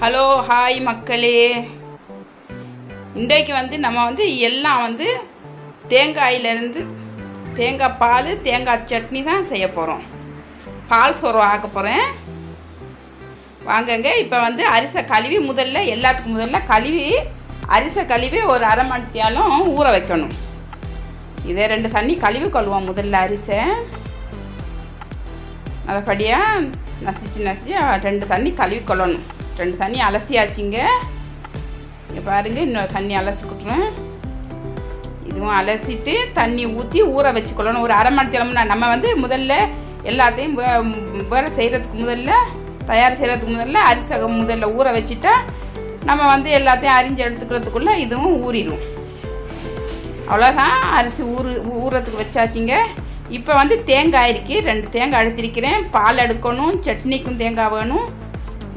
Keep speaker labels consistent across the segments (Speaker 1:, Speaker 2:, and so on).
Speaker 1: Hello hi மக்களே. இன்றைக்கு நம்ம எல்லாம் தேங்காயிலேருந்து தேங்காய் பால் தேங்காய் சட்னி தான் செய்ய போகிறோம். பால் சோறு ஆக்க போகிறேன் வாங்கங்க. இப்போ அரிசை கழுவி எல்லாத்துக்கும் முதல்ல கழுவி அரிசை கழுவி ஒரு அரை மணி நேரம் ஊற வைக்கணும். இதே 2 தண்ணி கழுவி கொள்வோம். முதல்ல அரிசை நல்லபடியாக நசிச்சு 2 தண்ணி கழுவி கொள்ளணும். 2 தண்ணி அலசியாச்சுங்க. இங்கே பாருங்கள், இன்னொரு தண்ணி அலசி கொடுத்துருவேன். இதுவும் அலசிட்டு தண்ணி ஊற்றி ஊற வச்சுக்கொள்ளணும். ஒரு அரை மணி நேரம். நம்ம முதல்ல எல்லாத்தையும் வேலை செய்கிறதுக்கு தயார் செய்கிறதுக்கு அரிசை முதல்ல ஊற வச்சுட்டா நம்ம எல்லாத்தையும் அரிஞ்சு எடுத்துக்கிறதுக்குள்ளே இதுவும் ஊறிடும். அவ்வளோதான். அரிசி ஊறுறதுக்கு வச்சாச்சுங்க. இப்போ தேங்காய் இருக்குது. 2 தேங்காய் எடுத்திருக்கிறேன். பால் எடுக்கணும், சட்னிக்கும் தேங்காய் வேணும்.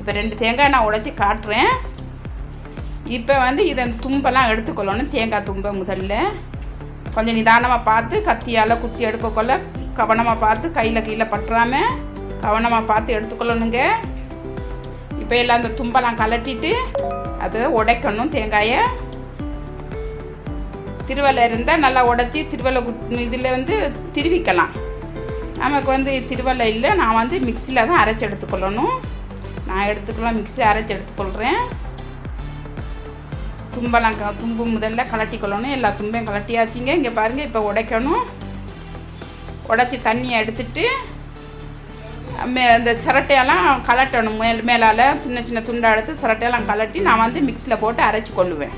Speaker 1: இப்போ 2 தேங்காய் நான் உடைச்சி காட்டுறேன். இப்போ இதை தும்பெல்லாம் எடுத்துக்கொள்ளணும். தேங்காய் தும்பை முதல்ல கொஞ்சம் நிதானமாக பார்த்து கத்தியால் குத்தி எடுக்கக்கொள்ள கவனமாக பார்த்து கையில் கீழே பட்டுறாமல் கவனமாக பார்த்து எடுத்துக்கொள்ளணுங்க. இப்போ எல்லாம் அந்த தும்பெல்லாம் கலட்டிட்டு அதை உடைக்கணும். தேங்காயை திருவலை இருந்தால் நல்லா உடைச்சி திருவலை இதில் திருவிக்கலாம். நமக்கு திருவலை இல்லை. நான் மிக்சியில் தான் அரைச்சி எடுத்துக்கொள்ளணும். நான் எடுத்துக்கலாம், மிக்ஸி அரைச்சி எடுத்துக்கொள்கிறேன். தும்பு முதல்ல கலட்டிக்கொள்ளணும். எல்லா தும்பையும் கலட்டியாச்சுங்க. இங்கே பாருங்கள், இப்போ உடைக்கணும். உடைச்சி தண்ணியை எடுத்துட்டு இந்த சிரட்டையெல்லாம் கலட்டணும். மேலால் சின்ன துண்டை எடுத்து சிரட்டையெல்லாம் கலட்டி நான் மிக்ஸியில் போட்டு அரைச்சி கொள்ளுவேன்.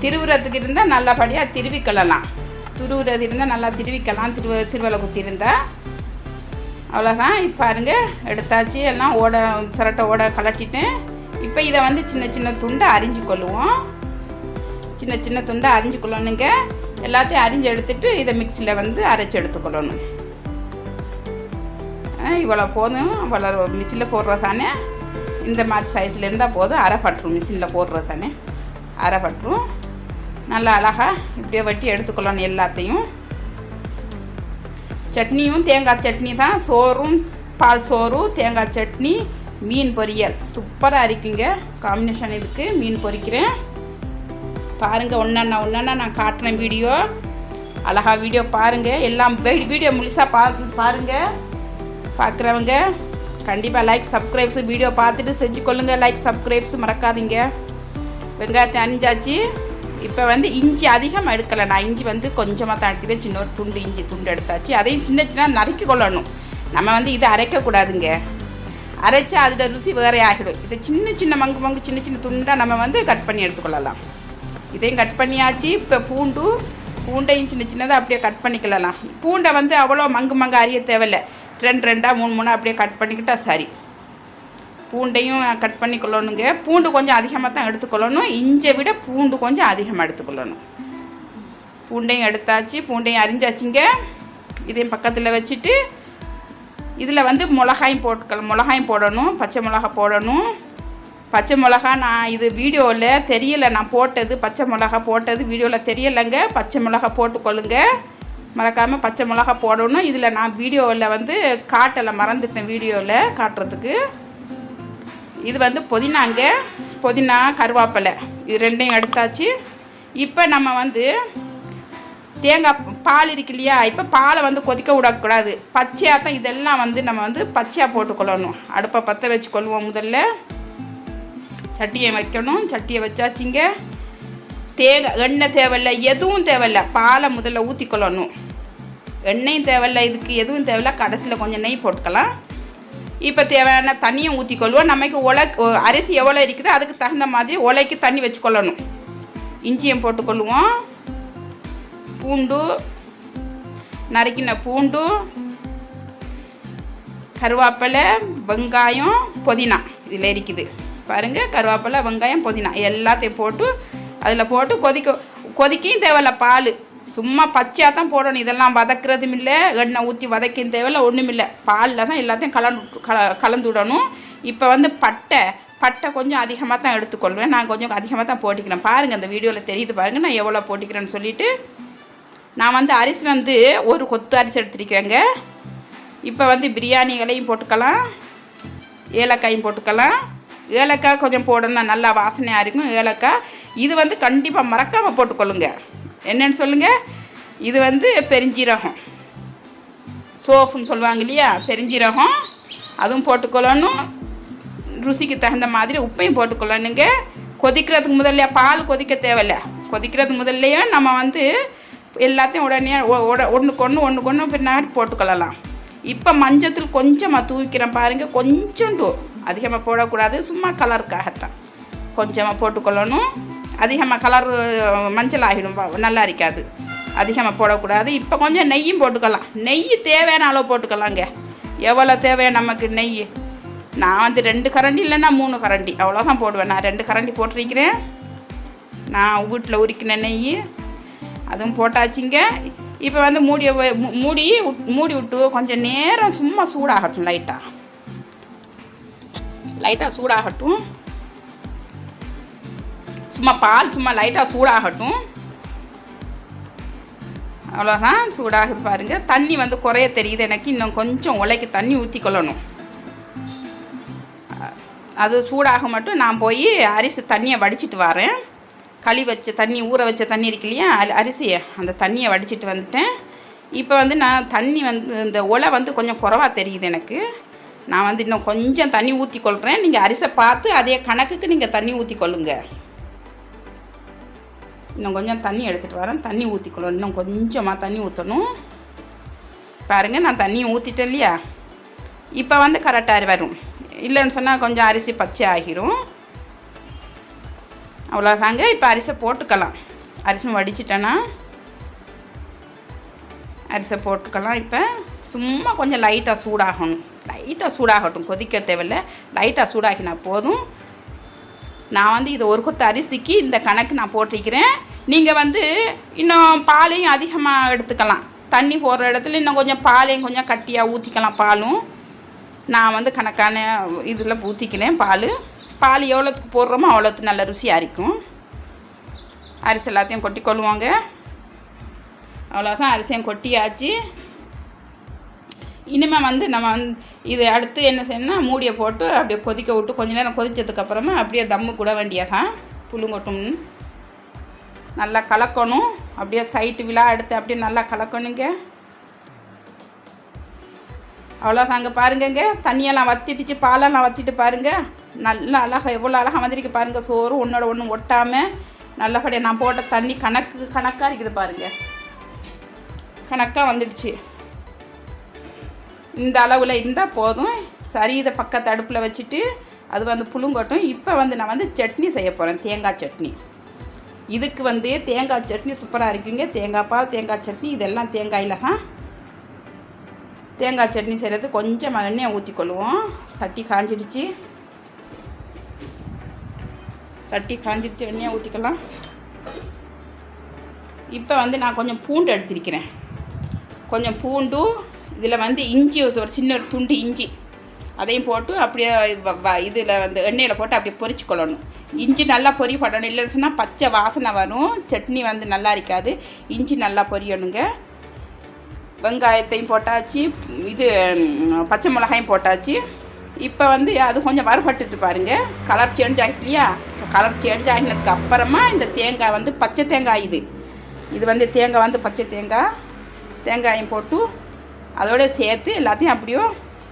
Speaker 1: திருவுறதுக்கு இருந்தால் நல்லபடியாக திருவிக்கொள்ளலாம். துருவுறது இருந்தால் நல்லா திருவிக்கலாம். திருவலை குத்தி இருந்தால் அவ்வளோதான். இப்போ பாருங்க, எடுத்தாச்சு. எல்லாம் சிரட்டை கலட்டிட்டேன். இப்போ இதை சின்ன துண்டை அரிஞ்சு கொள்ளுவோம். சின்ன துண்டை அரிஞ்சு கொள்ளணுங்க. எல்லாத்தையும் அரிஞ்சு எடுத்துட்டு இதை மிக்சியில் அரைச்சி எடுத்துக்கொள்ளணும். இவ்வளோ போதும். இவ்வளோ மிஷினில் போடுறது தானே. இந்த மாதிரி சைஸில் இருந்தால் போதும். அரைப்பட்டுரும். மிஷினில் போடுறது தானே அரைப்பட்டுரும். நல்லா அழகாக இப்படியே வட்டி எடுத்துக்கொள்ளணும் எல்லாத்தையும். சட்னியும் தேங்காய் சட்னி தான். சோறும் பால் சோறு, தேங்காய் சட்னி, மீன் பொரியல் சூப்பராக இருக்குங்க. காம்பினேஷன் இதுக்கு மீன் பொரிக்கிறேன். பாருங்கள், ஒன்றா நான் காட்டுறேன். வீடியோ அழகாக வீடியோ பாருங்கள். எல்லாம் வீடியோ முழுசாக பாருங்கள். பார்க்குறவங்க கண்டிப்பாக லைக் சப்ஸ்கிரைப்ஸ் வீடியோ பார்த்துட்டு செஞ்சு கொள்ளுங்கள். லைக் சப்ஸ்கிரைப்ஸ் மறக்காதீங்க. வெங்காயத்தை அரிஞ்சாச்சு. இப்போ இஞ்சி அதிகமாக எடுக்கலை. நான் இஞ்சி கொஞ்சமாக தான் எடுத்துக்கிறேன். சின்ன ஒரு துண்டு இஞ்சி துண்டு எடுத்தாச்சு. அதையும் சின்ன நறுக்கி கொள்ளணும். நம்ம இதை அரைக்கக்கூடாதுங்க. அரைச்சா அதில் ருசி வேறே ஆகிடும். இதை சின்ன மங்கு சின்ன துண்டாக நம்ம கட் பண்ணி எடுத்துக்கொள்ளலாம். இதையும் கட் பண்ணியாச்சு. இப்போ பூண்டையும் சின்னதாக அப்படியே கட் பண்ணிக்கலாம். பூண்டை அவ்வளோ மங்கு அறிய தேவையில்லை. 2 3 அப்படியே கட் பண்ணிக்கிட்டால் சரி. பூண்டையும் கட் பண்ணி கொள்ளணுங்க. பூண்டு கொஞ்சம் அதிகமாக தான் எடுத்துக்கொள்ளணும். இஞ்சை விட பூண்டு கொஞ்சம் அதிகமாக எடுத்துக்கொள்ளணும். பூண்டையும் எடுத்தாச்சு. பூண்டையும் அரிஞ்சாச்சுங்க. இதையும் பக்கத்தில் வச்சுட்டு இதில் மிளகாயும் போடணும். பச்சை மிளகா போடணும். பச்சை மிளகா நான் இது வீடியோவில் தெரியலை. நான் போட்டது பச்சை மிளகா போட்டது வீடியோவில் தெரியலைங்க. பச்சை மிளகா போட்டுக்கொள்ளுங்க. மறக்காமல் பச்சை மிளகா போடணும். இதில் நான் வீடியோவில் காட்டலை, மறந்துட்டேன் வீடியோவில் காட்டுறதுக்கு. இது புதினாங்க. புதினா கருவேப்பிலை இது 2யும் எடுத்தாச்சு. இப்போ நம்ம தேங்காய் பால் இருக்கு இல்லையா. இப்போ பாலை கொதிக்க விடக்கூடாது. பச்சையாக தான் இதெல்லாம் நம்ம பச்சையாக போட்டுக்கொள்ளணும். அடுப்பை பற்ற வச்சு கொள்வோம். முதல்ல சட்டியை வைக்கணும். சட்டியை வச்சாச்சுங்க. எண்ணெய் தேவையில்லை, எதுவும் தேவையில்லை. பாலை முதல்ல ஊற்றிக்கொள்ளணும். எண்ணெயும் தேவையில்லை, இதுக்கு எதுவும் தேவையில்லை. கடைசியில் கொஞ்சம் நெய் போட்டுக்கலாம். இப்போ தேவையான தண்ணியும் ஊற்றிக்கொள்வோம். நமக்கு அரிசி எவ்வளோ இருக்குதோ அதுக்கு தகுந்த மாதிரி உலைக்கு தண்ணி வச்சுக்கொள்ளணும். இஞ்சியும் போட்டுக்கொள்வோம். பூண்டு நறுக்கின பூண்டு, கருவேப்பிலை, வெங்காயம், புதினா இதில் இருக்குது பாருங்கள். கருவேப்பிலை, வெங்காயம், புதினா எல்லாத்தையும் போட்டு அதில் போட்டு கொதிக்கையும் தேவையில்ல. பால் சும்மா பச்சையாக தான் போடணும். இதெல்லாம் வதக்குறதும் இல்லை, எண்ணெய் ஊற்றி வதக்கியும் தேவையில்லை, ஒன்றும் இல்லை. பாலில் தான் எல்லாத்தையும் கலந்து விடணும். இப்போ பட்டை கொஞ்சம் அதிகமாக தான் எடுத்துக்கொள்வேன். நான் கொஞ்சம் அதிகமாக தான் போட்டிக்கிறேன். பாருங்கள், அந்த வீடியோவில் தெரியுது பாருங்கள் நான் எவ்வளோ போட்டிக்கிறேன்னு சொல்லிவிட்டு. நான் அரிசி ஒரு கொத்து அரிசி எடுத்துருக்கிறேங்க. இப்போ பிரியாணி இலையும் போட்டுக்கலாம். ஏலக்காயும் போட்டுக்கலாம். ஏலக்காய் கொஞ்சம் போடணும், நல்லா வாசனையாக இருக்கும் ஏலக்காய். இது வந்து கண்டிப்பாக மறக்காமல் போட்டுக்கொள்ளுங்க. என்னென்னு சொல்லுங்கள், இது வந்து பெருஞ்சீரகம், சோஃபுன்னு சொல்லுவாங்க இல்லையா, பெருஞ்சீரகம் அதுவும் போட்டுக்கொள்ளணும். ருசிக்கு தகுந்த மாதிரி உப்பையும் போட்டுக்கொள்ளணுங்க. கொதிக்கிறதுக்கு முதல்ல பால் கொதிக்க தேவையில்ல, கொதிக்கிறதுக்கு முதல்லையே நம்ம வந்து எல்லாத்தையும் உடனே ஒன்றுக்கு ஒன்று பின்னாடி போட்டுக்கொள்ளலாம். இப்போ மஞ்சத்தூள் கொஞ்சமாக தூக்கிறேன் பாருங்கள், கொஞ்சம் அதிகமாக போடக்கூடாது, சும்மா கலருக்காகத்தான் கொஞ்சமாக போட்டுக்கொள்ளணும். அதிகமாக கலர் மஞ்சள் ஆகிடும், நல்லா இருக்காது, அதிகமாக போடக்கூடாது. இப்போ கொஞ்சம் நெய்யும் போட்டுக்கலாம், நெய் தேவையான அளவு போட்டுக்கலாங்க. எவ்வளோ தேவையான நமக்கு நெய், நான் வந்து 2 கரண்டி இல்லைன்னா 3 கரண்டி அவ்வளோதான் போடுவேன். நான் 2 கரண்டி போட்டிருக்கிறேன். நான் வீட்டில் உரிக்கின நெய் அதுவும் போட்டாச்சுங்க. இப்போ வந்து மூடி விட்டு கொஞ்சம் நேரம் சும்மா சூடாகட்டும், லைட்டாக சூடாகட்டும். சும்மா பால் சும்மா லைட்டாக சூடாகட்டும், அவ்வளோதான். சூடாகுது பாருங்கள். தண்ணி வந்து குறைய தெரியுது எனக்கு, இன்னும் கொஞ்சம் உலைக்கு தண்ணி ஊற்றிக்கொள்ளணும். அது சூடாக மட்டும் நான் போய் அரிசி தண்ணியை வடிச்சிட்டு வரேன். களி வச்ச தண்ணி, ஊற வச்ச தண்ணி இருக்கு இல்லையா, அரிசியை அந்த தண்ணியை வடிச்சிட்டு வந்துட்டேன். இப்போ வந்து நான் தண்ணி வந்து இந்த உலை வந்து கொஞ்சம் குறைவாக தெரியுது எனக்கு. நான் வந்து இன்னும் கொஞ்சம் தண்ணி ஊற்றிக்கொள்கிறேன். நீங்கள் அரிசை பார்த்து அதே கணக்குக்கு நீங்கள் தண்ணி ஊற்றிக்கொள்ளுங்க. இன்னும் கொஞ்சம் தண்ணி எடுத்துகிட்டு வரேன், தண்ணி ஊற்றிக்கொள்ளணும். இன்னும் கொஞ்சமாக தண்ணி ஊற்றணும். பாருங்கள், நான் தண்ணியை ஊற்றிட்டேன் இல்லையா. இப்போ வந்து கரெக்டாக வரும். இல்லைன்னு சொன்னால் கொஞ்சம் அரிசி பச்சை ஆகிரும். அவ்வளோதாங்க. இப்போ அரிசை போட்டுக்கலாம். அரிசி வடிச்சிட்டேன்னா அரிசை போட்டுக்கலாம். இப்போ சும்மா கொஞ்சம் லைட்டாக சூடாகட்டும், கொதிக்க தேவையில்லை, லைட்டாக சூடாகினா போதும். நான் வந்து இது ஒரு கொத்து அரிசிக்கு இந்த கணக்கு நான் போட்டிருக்கிறேன். நீங்கள் வந்து இன்னும் பாலையும் அதிகமாக எடுத்துக்கலாம். தண்ணி போடுற இடத்துல இன்னும் கொஞ்சம் பாலையும் கொஞ்சம் கட்டியாக ஊற்றிக்கலாம். பாலும் நான் வந்து கணக்கான இதில் ஊற்றிக்கிறேன். பால் எவ்வளோத்துக்கு போடுறோமோ அவ்வளோத்துக்கு நல்ல ருசியாக இருக்கும். அரிசி எல்லாத்தையும் கொட்டி கொள்ளுவாங்க. அவ்வளோதான், அரிசியும் கொட்டியாச்சு. இனிமேல் வந்து நம்ம இது அடுத்து என்ன செய்யணும்னா, மூடியை போட்டு அப்படியே கொதிக்க விட்டு கொஞ்ச நேரம் கொதித்ததுக்கப்புறமா அப்படியே தம்மு கூட வேண்டியதான். புழுங்கட்டும், நல்லா கலக்கணும். அப்படியே சைட்டு விழா எடுத்து அப்படியே நல்லா கலக்கணுங்க. அவ்வளோதாங்க. பாருங்கங்க, தண்ணியெல்லாம் வற்றிட்டுச்சு, பாலெல்லாம் வற்றிட்டு பாருங்கள். நல்லா அழகாக எவ்வளோ அழகாக வந்துருக்கு பாருங்கள். சோறு ஒன்றோட ஒன்று ஒட்டாமல் நல்லபடியாக நான் போட்ட தண்ணி கணக்காக இருக்குது பாருங்கள். கணக்காக வந்துடுச்சு. இந்த அளவில் இருந்தால் போதும். சரி, இதை பக்கத்து அடுப்பில் வச்சுட்டு அது வந்து புழுங்கட்டும். இப்போ வந்து நான் வந்து சட்னி செய்ய போகிறேன், தேங்காய் சட்னி. இதுக்கு வந்து தேங்காய் சட்னி சூப்பராக இருக்குங்க. தேங்காய் பால், தேங்காய் சட்னி, இதெல்லாம் தேங்காயில் தான். தேங்காய் சட்னி செய்கிறது கொஞ்சம் எண்ணெயை ஊற்றிக்கொள்ளுவோம். சட்டி காஞ்சிடுச்சு, எண்ணெயை ஊற்றிக்கலாம். இப்போ வந்து நான் கொஞ்சம் பூண்டு எடுத்திருக்கிறேன். கொஞ்சம் பூண்டு, இதில் வந்து இஞ்சி, ஒரு சின்ன ஒரு துண்டு இஞ்சி அதையும் போட்டு அப்படியே இதில் வந்து எண்ணெயில் போட்டு அப்படியே பொரிச்சுக்கொள்ளணும். இஞ்சி நல்லா பொரியப்படணும், இல்லைன்னு சொன்னால் பச்சை வாசனை வரும், சட்னி வந்து நல்லா இருக்காது. இஞ்சி நல்லா பொரியணுங்க. வெங்காயத்தையும் போட்டாச்சு, இது பச்சை மிளகாயும் போட்டாச்சு. இப்போ வந்து அது கொஞ்சம் வறுபட்டுட்டு பாருங்கள், கலர் சேஞ்ச் ஆகிட்டு இல்லையா. கலர் சேஞ்ச் ஆகினதுக்கு அப்புறமா இந்த தேங்காய் வந்து பச்சை தேங்காய், இது வந்து தேங்காய் வந்து பச்சை தேங்காயும் போட்டு அதோடு சேர்த்து எல்லாத்தையும் அப்படியே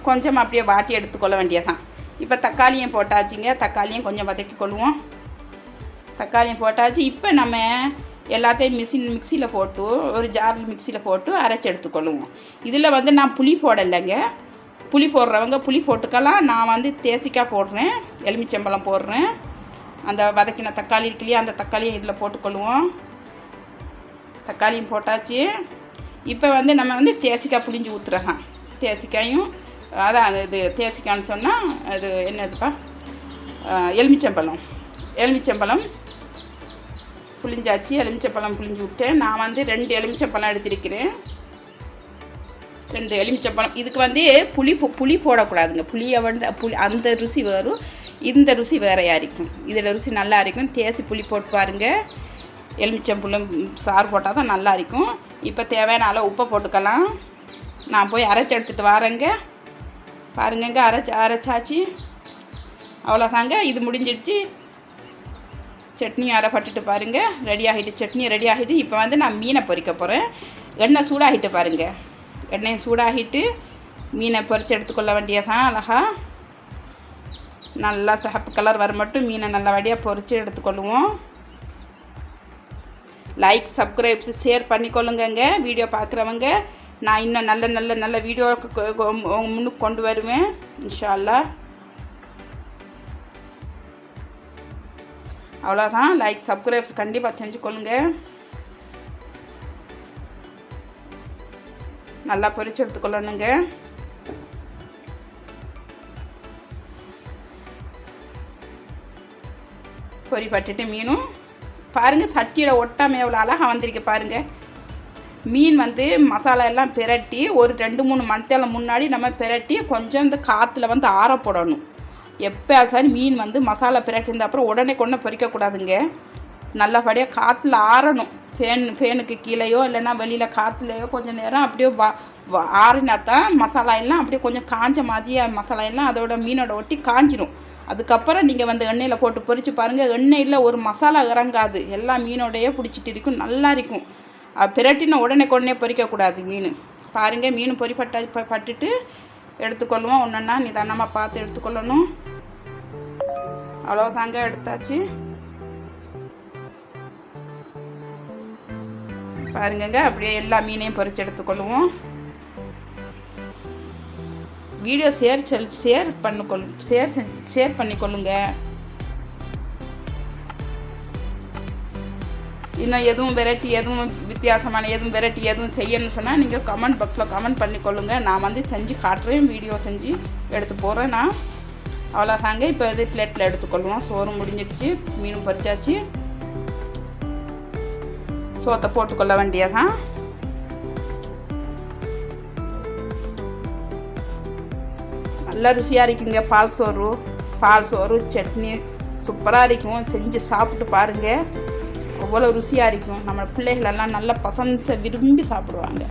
Speaker 1: கொஞ்சம் அப்படியே வாட்டி எடுத்துக்கொள்ள வேண்டியதான். இப்போ தக்காளியும் போட்டாச்சுங்க, தக்காளியும் கொஞ்சம் வதக்கி கொள்வோம். தக்காளியும் போட்டாச்சு. இப்போ நம்ம எல்லாத்தையும் மிக்சியில் போட்டு ஒரு ஜாரில் மிக்சியில் போட்டு அரைச்சி எடுத்துக்கொள்ளுவோம். இதில் வந்து நான் புளி போடலைங்க, புளி போடுறவங்க புளி போட்டுக்கலாம். நான் வந்து தேசிக்காய் போடுறேன், எலுமிச்சம்பழம் போடுறேன். அந்த வதக்கின தக்காளி இருக்கு இல்லையா, அந்த தக்காளியும் இதில் போட்டுக்கொள்ளுவோம். தக்காளியும் போட்டாச்சு. இப்போ வந்து நம்ம வந்து தேசிக்காய் புளிஞ்சு ஊற்றுறதான். தேசிக்காயும் அதான் இது தேசிக்காய்னு சொன்னால் அது என்னதுப்பா, எலுமிச்சம்பழம் புளிஞ்சாச்சு. எலுமிச்சம்பழம் புளிஞ்சு விட்டேன். நான் வந்து 2 எலுமிச்சம்பழம் எடுத்திருக்கிறேன். 2 எலுமிச்சம்பழம். இதுக்கு வந்து புளி போடக்கூடாதுங்க. புளியை வந்து அந்த ருசி வரும், இந்த ருசி வேறையாக இருக்கும். இதில் ருசி நல்லா இருக்கும். தேசி புளி போட்டு பாருங்கள். எலுமிச்சம்பழம் சாறு போட்டால் தான் நல்லா இருக்கும். இப்போ தேவையான அளவு உப்பை போட்டுக்கலாம். நான் போய் அரைச்சி எடுத்துகிட்டு வரேங்க. பாருங்கங்க, அரைச்சாச்சு. அவ்வளோதாங்க, இது முடிஞ்சிடுச்சு. சட்னி அரைப்பட்டுட்டு பாருங்கள், ரெடி ஆகிட்டு, சட்னி ரெடி ஆகிட்டு. இப்போ வந்து நான் மீனை பொரிக்க போகிறேன். எண்ணெய் சூடாகிட்டு பாருங்கள், எண்ணெயை சூடாகிட்டு மீனை பொரித்து எடுத்துக்கொள்ள வேண்டியதான். அழகா நல்லா சிகப்பு கலர் வர மட்டும் மீனை நல்லபடியாக பொரித்து எடுத்துக்கொள்ளுவோம். லைக், சப்ஸ்கிரைப்ஸ், ஷேர் பண்ணிக்கொள்ளுங்க. வீடியோ பார்க்குறவங்க நான் இன்னும் நல்ல நல்ல நல்ல வீடியோ முன்னுக்கு கொண்டு வருவேன் இன்ஷா அல்லாஹ். அவ்வளோதான், லைக் சப்ஸ்கிரைப்ஸ் கண்டிப்பாக செஞ்சுக்கொள்ளுங்க. நல்லா பொரிச்சு எடுத்துக்கொள்ளணுங்க. பொரி பட்டுட்டு மீனும் பாருங்கள், சட்டியில் ஒட்டாமல் எவ்வளோ அழகாக வந்திருக்கு பாருங்கள். மீன் வந்து மசாலா எல்லாம் பிரட்டி ஒரு 2-3 மணி நேரம் முன்னாடி நம்ம பிரட்டி கொஞ்சம் இந்த காற்றுல வந்து ஆற போடணும். எப்போ சார் மீன் வந்து மசாலா பிரட்டியிருந்த அப்புறம் உடனே கொண்டு பொரிக்கக்கூடாதுங்க. நல்லபடியாக காற்றுல ஆறணும். ஃபேனுக்கு கீழேயோ இல்லைன்னா வெளியில் காற்றுலையோ கொஞ்சம் நேரம் அப்படியே ஆறினா தான் மசாலா எல்லாம் அப்படியே கொஞ்சம் காஞ்ச மாதிரியே மசாலா எல்லாம் அதோட மீனோட ஒட்டி காஞ்சிடும். அதுக்கப்புறம் நீங்கள் வந்து எண்ணெயில் போட்டு பொரித்து பாருங்கள், எண்ணெயில் ஒரு மசாலா இறங்காது, எல்லா மீனோடையே பிடிச்சிட்டு இருக்கும், நல்லா இருக்கும். பிரட்டின உடனே பொரிக்கக்கூடாது மீன். பாருங்கள், மீன் பட்டுட்டு எடுத்துக்கொள்வோம். ஒன்றுன்னா நிதானமாக பார்த்து எடுத்துக்கொள்ளணும். அவ்வளோதாங்க, எடுத்தாச்சு. பாருங்கங்க, அப்படியே எல்லா மீனையும் பொரித்து எடுத்துக்கொள்வோம். வீடியோ ஷேர் பண்ணிக்கொள்ளுங்க. இன்னும் எதுவும் வெரைட்டி, எதுவும் வித்தியாசமான வெரைட்டி எதுவும் செய்யணும்னு சொன்னால் நீங்கள் கமெண்ட் பாக்ஸில் கமெண்ட் பண்ணிக்கொள்ளுங்க. நான் வந்து செஞ்சு காட்டுறேன், வீடியோ செஞ்சு எடுத்து போகிறேன் நான். அவ்வளோதாங்க, இப்போ இது பிளேட்டில் எடுத்துக்கொள்வோம். சோறும் முடிஞ்சிடுச்சு, மீனும் பொரிச்சாச்சு. சோத்தை போட்டுக்கொள்ள வேண்டியதான். நல்லா ருசியாக இருக்குங்க. பால் சோறு சட்னி சூப்பராக இருக்கும். செஞ்சு சாப்பிட்டு பாருங்கள், அவ்வளோ ருசியாக இருக்கும். நம்ம பிள்ளைகளெல்லாம் நல்லா விரும்பி சாப்பிடுவாங்க.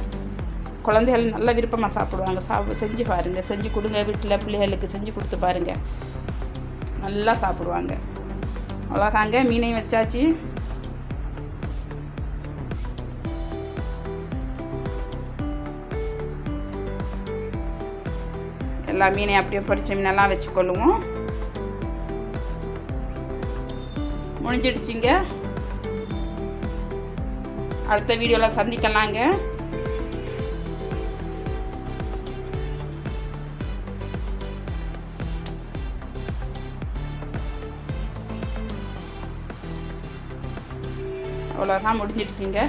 Speaker 1: குழந்தைகள் நல்ல விருப்பமாக சாப்பிடுவாங்க. செஞ்சு பாருங்கள், செஞ்சு கொடுங்க. வீட்டில் பிள்ளைகளுக்கு செஞ்சு கொடுத்து பாருங்கள், நல்லா சாப்பிடுவாங்க. அவ்வளோதாங்க, மீனையும் வச்சாச்சு. எல்லா மீனையும் அப்படியே பொரிச்ச மீனெல்லாம் வச்சுக்கொள்ளுவோம். முடிஞ்சிடுச்சிங்க. அடுத்த வீடியோவில் சந்திக்கலாங்க. அவ்வளோதான், முடிஞ்சிடுச்சிங்க.